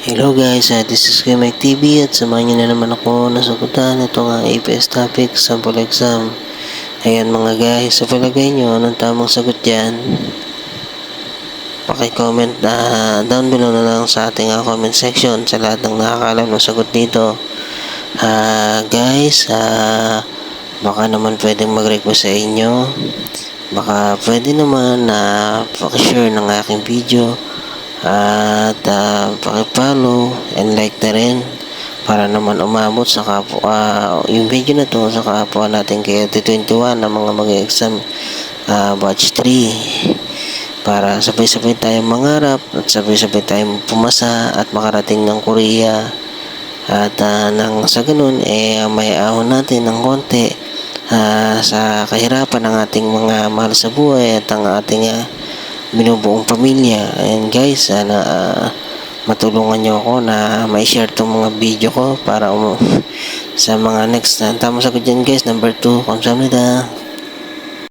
Hello guys, this is Kuya Mike TV at samahan nyo na naman ako na sagutan itong APS topic sample exam. Ayan mga guys, sa palagay nyo, anong tamang sagot dyan? Paki-comment down below na lang sa ating comment section sa lahat ng nakakaalam ng sagot dito. Guys, baka naman pwedeng mag-request sa inyo. Baka pwede naman na paki-share ng aking video. At paki-follow and like na rin para naman umabot sa kapwa yung video na to sa kapwa natin kay 21 na mga mag-exam batch 3 para sabay-sabay tayong mangarap at sabay-sabay tayong pumasa at makarating ng Korea at nang sa ganun may ahon natin ng konti sa kahirapan ng ating mga mahal sa buhay at ang ating binubuong pamilya. And guys, sana matulungan nyo ako na ma-share itong mga video ko para sa mga next na tamang sagot dyan guys. Number 2, kamsahamnida.